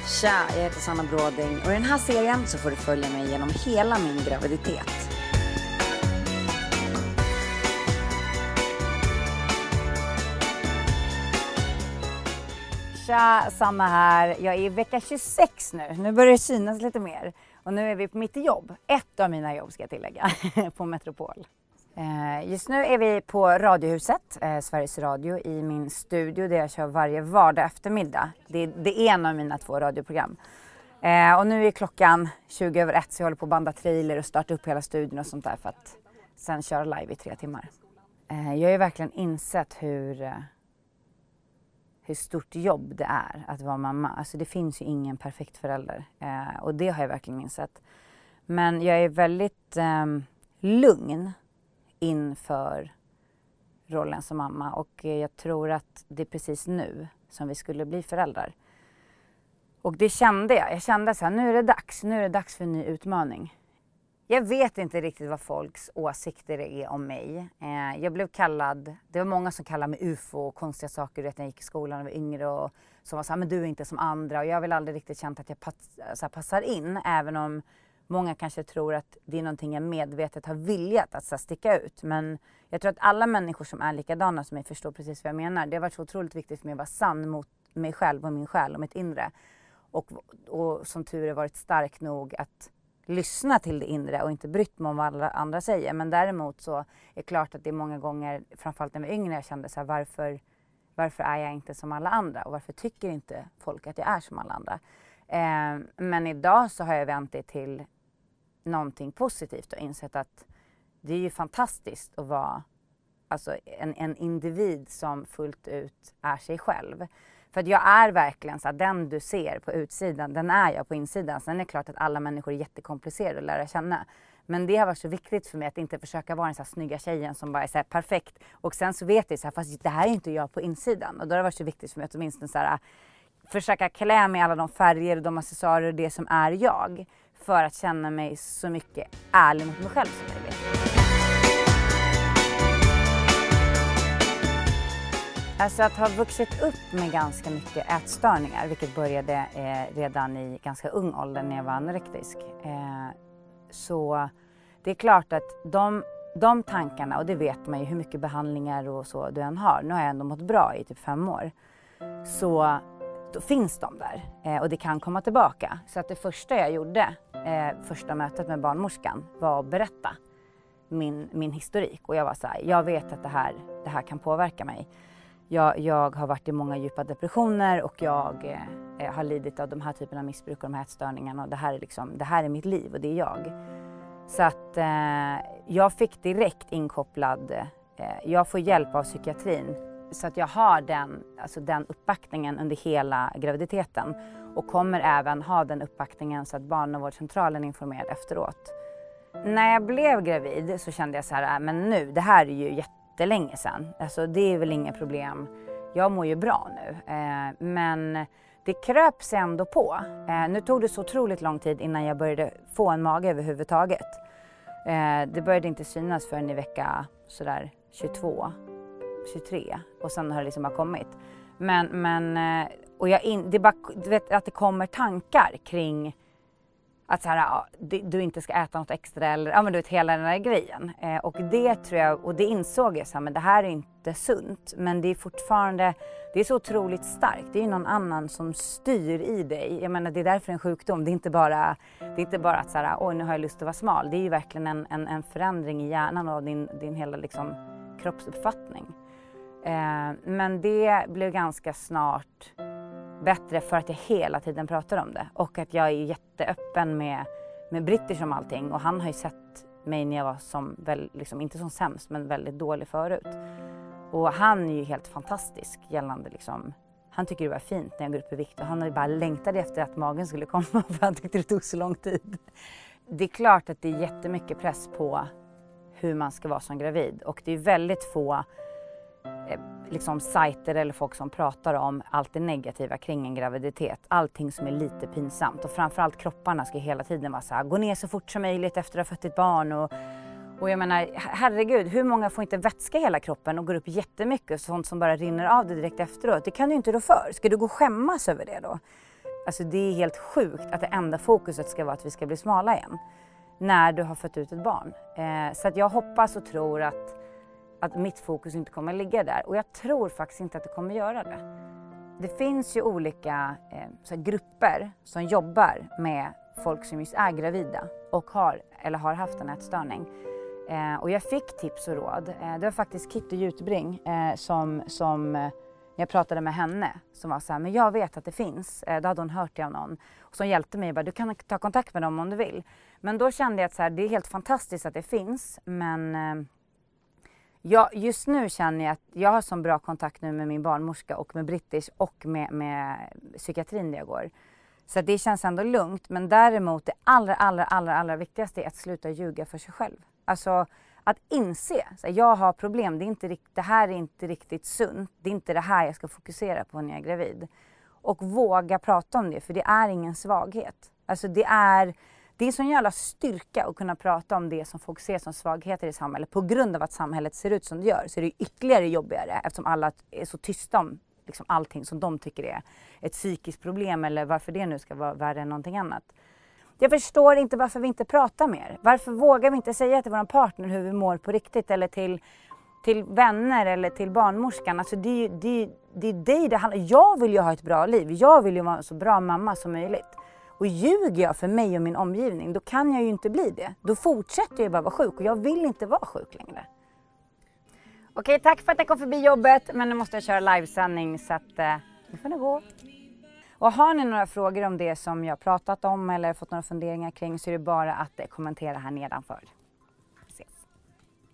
Tja, jag heter Sanna Bråding och i den här serien så får du följa mig genom hela min graviditet. Tja, Sanna här. Jag är i vecka 26 nu. Nu börjar det synas lite mer. Och nu är vi på mitt jobb. Ett av mina jobb ska jag tillägga, på Metropol. Just nu är vi på Radiohuset, Sveriges Radio, i min studio där jag kör varje vardag eftermiddag. Det är en av mina 2 radioprogram. Och nu är klockan 20:01 så jag håller på att banda trailer och starta upp hela studion och sånt där för att sen köra live i 3 timmar. Jag har ju verkligen insett hur stort jobb det är att vara mamma. Alltså det finns ju ingen perfekt förälder och det har jag verkligen insett. Men jag är väldigt lugn inför rollen som mamma och jag tror att det är precis nu som vi skulle bli föräldrar. Och det kände jag. Jag kände så här, nu är det dags för en ny utmaning. Jag vet inte riktigt vad folks åsikter är om mig. Jag blev kallad, det var många som kallade mig UFO och konstiga saker när jag gick i skolan och var yngre och som var så här, men du är inte som andra. Och jag har väl aldrig riktigt känt att jag passar in, även om många kanske tror att det är någonting jag medvetet har viljat att så sticka ut. Men jag tror att alla människor som är likadana som mig förstår precis vad jag menar. Det har varit så otroligt viktigt för mig att vara sann mot mig själv och min själ och mitt inre. Och som tur är varit stark nog att lyssna till det inre och inte brytt mig om vad alla andra säger. Men däremot så är det klart att det är många gånger, framförallt när jag var yngre, jag kände så här, varför är jag inte som alla andra? Och varför tycker inte folk att jag är som alla andra? Men idag så har jag vänt det till någonting positivt och insett att det är ju fantastiskt att vara alltså en individ som fullt ut är sig själv. För att jag är verkligen så att den du ser på utsidan, den är jag på insidan. Sen är det klart att alla människor är jättekomplicerade att lära känna. Men det har varit så viktigt för mig att inte försöka vara en så här snygga tjejen som bara är så här perfekt. Och sen så vet jag så här, fast det här är inte jag på insidan. Och då har det varit så viktigt för mig att åtminstone så här, försöka klä mig i alla de färger och de accessoarer och det som är jag. För att känna mig så mycket ärlig mot mig själv som möjligt. Alltså att ha vuxit upp med ganska mycket ätstörningar, vilket började redan i ganska ung ålder när jag var anorektisk. Så det är klart att de tankarna, och det vet man ju hur mycket behandlingar och så du än har. Nu har jag ändå mått bra i typ 5 år. Så då finns de där och det kan komma tillbaka. Så att det första jag gjorde, första mötet med barnmorskan, var att berätta min historik. Och jag var så här, jag vet att det här kan påverka mig. Jag har varit i många djupa depressioner och jag har lidit av de här typerna av missbruk och de här ätstörningarna. Och det här är mitt liv och det är jag. Så att jag fick direkt inkopplad, jag får hjälp av psykiatrin. Så att jag har den uppbackningen under hela graviditeten. Och kommer även ha den uppbackningen så att barnavårdscentralen är informerad efteråt. När jag blev gravid så kände jag så här, men nu, det här är ju jättelänge sedan. Alltså det är väl inget problem. Jag mår ju bra nu. Men det kröp sig ändå på. Nu tog det så otroligt lång tid innan jag började få en mage överhuvudtaget. Det började inte synas förrän i vecka sådär 22, 23. Och sen har det liksom bara kommit. Och du vet att det kommer tankar kring att så här, du inte ska äta något extra eller men du vet hela den här grejen. Och det tror jag, och det insåg jag så här, men det här är inte sunt. Men det är fortfarande, det är så otroligt starkt. Det är ju någon annan som styr i dig. Jag menar det är därför en sjukdom. Det är inte bara att så här, nu har jag lust att vara smal. Det är ju verkligen en förändring i hjärnan och din hela liksom kroppsuppfattning. Men det blev ganska snart bättre för att jag hela tiden pratar om det. Och att jag är jätteöppen med Britter som allting. Och han har ju sett mig när jag var som, väl, liksom, inte som sämst men väldigt dålig förut. Och han är ju helt fantastisk gällande liksom. Han tycker det var fint när jag går upp i vikt. Och han har ju bara längtat efter att magen skulle komma för han tyckte det tog så lång tid. Det är klart att det är jättemycket press på hur man ska vara som gravid. Och det är väldigt få liksom sajter eller folk som pratar om allt det negativa kring en graviditet. Allting som är lite pinsamt. Och framförallt kropparna ska hela tiden vara så här, gå ner så fort som möjligt efter att ha fött ett barn. Och jag menar, herregud, hur många får inte vätska i hela kroppen och går upp jättemycket, sånt som bara rinner av det direkt efteråt. Det kan du inte då för. Ska du gå och skämmas över det då? Alltså det är helt sjukt att det enda fokuset ska vara att vi ska bli smala igen när du har fått ut ett barn. Så att jag hoppas och tror att mitt fokus inte kommer att ligga där. Och jag tror faktiskt inte att det kommer att göra det. Det finns ju olika så här grupper som jobbar med folk som just är gravida och har haft en ätstörning. Och jag fick tips och råd. Det var faktiskt Kitty Jutebring som jag pratade med henne som var så här, men jag vet att det finns. Då hade hon hört det av någon. Och som hjälpte mig, bara, du kan ta kontakt med dem om du vill. Men då kände jag att så här, det är helt fantastiskt att det finns. Men just nu känner jag att jag har så bra kontakt nu med min barnmorska och med British och med psykiatrin där jag går. Så det känns ändå lugnt. Men däremot det allra viktigaste är att sluta ljuga för sig själv. Alltså att inse att jag har problem, det här är inte riktigt sunt. Det är inte det här jag ska fokusera på när jag är gravid. Och våga prata om det, för det är ingen svaghet. Alltså det är sån jävla styrka att kunna prata om det som folk ser som svagheter i samhället. På grund av att samhället ser ut som det gör så är det ytterligare jobbigare eftersom alla är så tysta om liksom allting som de tycker är ett psykiskt problem eller varför det nu ska vara värre än någonting annat. Jag förstår inte varför vi inte pratar mer. Varför vågar vi inte säga till vår partner hur vi mår på riktigt eller till vänner eller till barnmorskan. Alltså det är det handlar. Jag vill ju ha ett bra liv. Jag vill ju vara en så bra mamma som möjligt. Och ljuger jag för mig och min omgivning, då kan jag ju inte bli det. Då fortsätter jag bara vara sjuk och jag vill inte vara sjuk längre. Okej, tack för att jag kom förbi jobbet, men nu måste jag köra livesändning så att nu får det gå. Och har ni några frågor om det som jag pratat om eller fått några funderingar kring så är det bara att kommentera här nedanför.